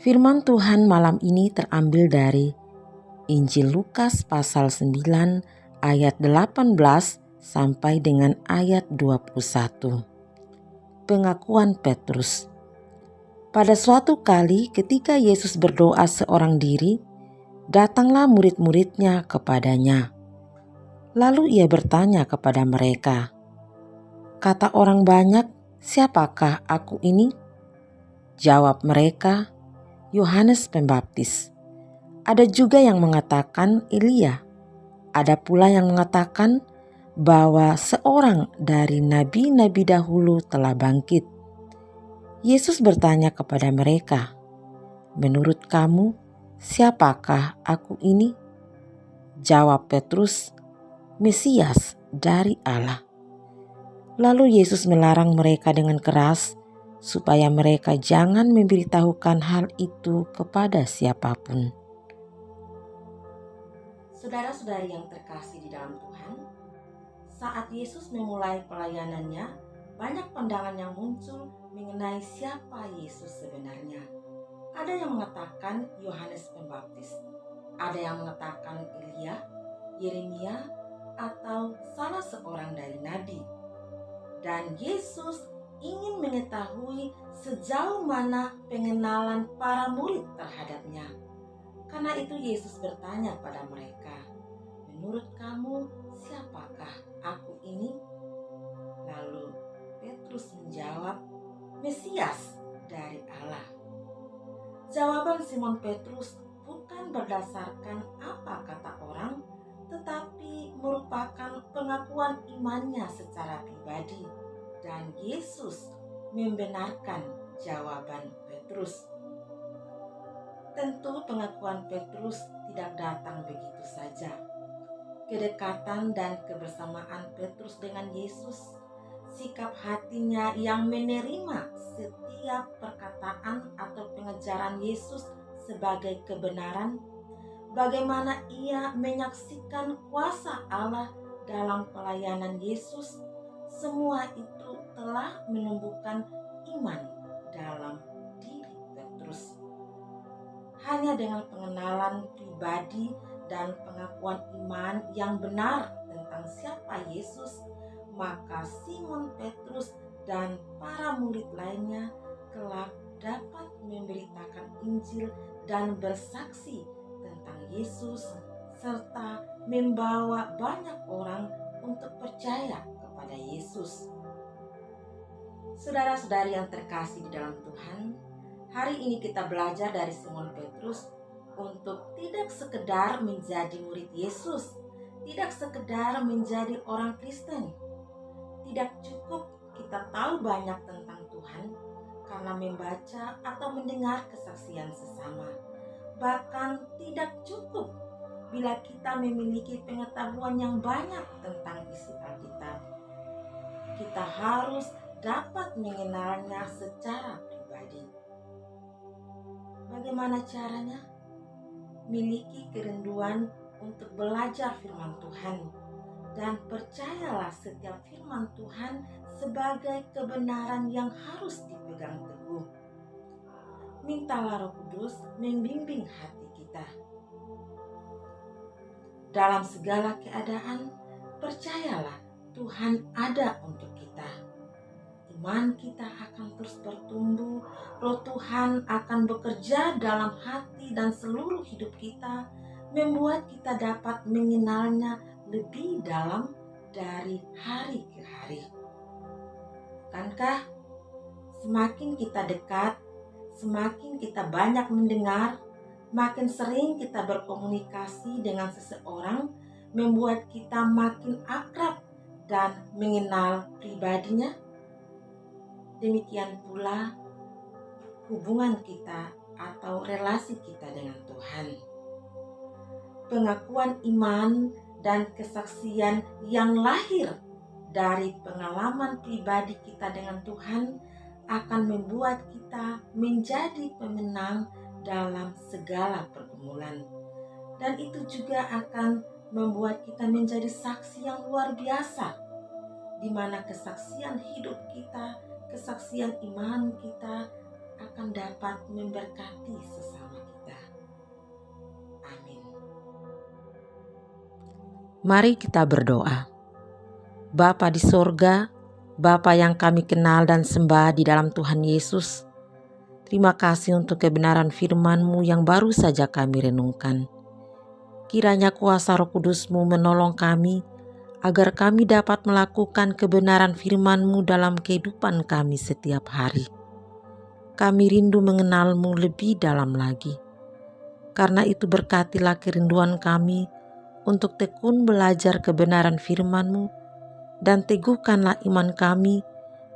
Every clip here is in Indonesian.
Firman Tuhan malam ini terambil dari Injil Lukas pasal 9 ayat 18 sampai dengan ayat 21. Pengakuan Petrus. Pada suatu kali ketika Yesus berdoa seorang diri, datanglah murid-muridnya kepadanya. Lalu ia bertanya kepada mereka, "Kata orang banyak, siapakah aku ini?" Jawab mereka, "Yohanes Pembaptis. Ada juga yang mengatakan Elia. Ada pula yang mengatakan bahwa seorang dari nabi-nabi dahulu telah bangkit." Yesus bertanya kepada mereka, "Menurut kamu, siapakah aku ini?" Jawab Petrus, "Mesias dari Allah." Lalu Yesus melarang mereka dengan keras supaya mereka jangan memberitahukan hal itu kepada siapapun. Saudara-saudari yang terkasih di dalam Tuhan, saat Yesus memulai pelayanannya, banyak pandangan yang muncul mengenai siapa Yesus sebenarnya. Ada yang mengatakan Yohanes Pembaptis, ada yang mengatakan Elia, Yeremia, atau salah seorang dari nabi. Dan Yesus ingin mengetahui sejauh mana pengenalan para murid terhadapnya. Karena itu Yesus bertanya pada mereka, "Menurut kamu, siapakah aku ini?" Lalu Petrus menjawab, "Mesias dari Allah." Jawaban Simon Petrus bukan berdasarkan apa kata orang, tetapi merupakan pengakuan imannya secara pribadi. Dan Yesus membenarkan jawaban Petrus. Tentu pengakuan Petrus tidak datang begitu saja. Kedekatan dan kebersamaan Petrus dengan Yesus, sikap hatinya yang menerima setiap perkataan atau pengajaran Yesus sebagai kebenaran, bagaimana ia menyaksikan kuasa Allah dalam pelayanan Yesus, semua itu telah menumbuhkan iman dalam diri Petrus. Hanya dengan pengenalan pribadi dan pengakuan iman yang benar tentang siapa Yesus, maka Simon Petrus dan para murid lainnya kelak dapat memberitakan Injil dan bersaksi tentang Yesus, serta membawa banyak orang untuk percaya kepada Yesus. Saudara-saudari yang terkasih di dalam Tuhan, hari ini kita belajar dari Simon Petrus untuk tidak sekedar menjadi murid Yesus, tidak sekedar menjadi orang Kristen. Tidak cukup kita tahu banyak tentang Tuhan karena membaca atau mendengar kesaksian sesama. Bahkan tidak cukup bila kita memiliki pengetahuan yang banyak tentang isi Alkitab. Kita harus dapat mengenalnya secara pribadi. Bagaimana caranya? Miliki kerinduan untuk belajar firman Tuhan dan percayalah setiap firman Tuhan sebagai kebenaran yang harus dipegang teguh. Mintalah Roh Kudus membimbing hati kita. Dalam segala keadaan, percayalah Tuhan ada untuk kita. Iman kita akan terus bertumbuh, Roh Tuhan akan bekerja dalam hati dan seluruh hidup kita, membuat kita dapat mengenalnya lebih dalam dari hari ke hari. Bukankah semakin kita dekat, semakin kita banyak mendengar, makin sering kita berkomunikasi dengan seseorang, membuat kita makin akrab dan mengenal pribadinya? Demikian pula hubungan kita atau relasi kita dengan Tuhan. Pengakuan iman dan kesaksian yang lahir dari pengalaman pribadi kita dengan Tuhan akan membuat kita menjadi pemenang dalam segala pergumulan. Dan itu juga akan membuat kita menjadi saksi yang luar biasa, di mana kesaksian hidup kita, kesaksian iman kita akan dapat memberkati sesama kita. Amin. Mari kita berdoa. Bapa di sorga, Bapa yang kami kenal dan sembah di dalam Tuhan Yesus, terima kasih untuk kebenaran firman-Mu yang baru saja kami renungkan. Kiranya kuasa Roh Kudus-Mu menolong kami, agar kami dapat melakukan kebenaran firman-Mu dalam kehidupan kami setiap hari. Kami rindu mengenal-Mu lebih dalam lagi. Karena itu berkatilah kerinduan kami untuk tekun belajar kebenaran firman-Mu, dan teguhkanlah iman kami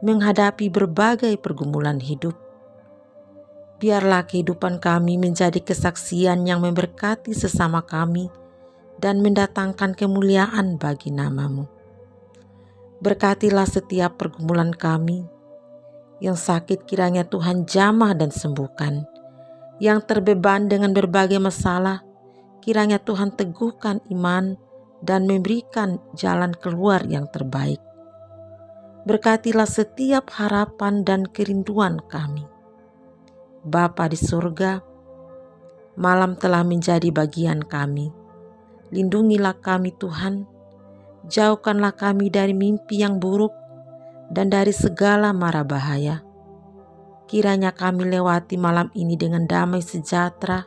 menghadapi berbagai pergumulan hidup. Biarlah kehidupan kami menjadi kesaksian yang memberkati sesama kami dan mendatangkan kemuliaan bagi nama-Mu. Berkatilah setiap pergumulan kami. Yang sakit kiranya Tuhan jamah dan sembuhkan. Yang terbeban dengan berbagai masalah, kiranya Tuhan teguhkan iman dan memberikan jalan keluar yang terbaik. Berkatilah setiap harapan dan kerinduan kami. Bapa di surga, malam telah menjadi bagian kami. Lindungilah kami Tuhan, jauhkanlah kami dari mimpi yang buruk dan dari segala mara bahaya. Kiranya kami lewati malam ini dengan damai sejahtera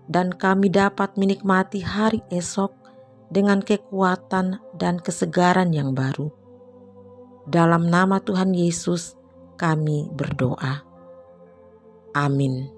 dan kami dapat menikmati hari esok dengan kekuatan dan kesegaran yang baru. Dalam nama Tuhan Yesus kami berdoa. Amin.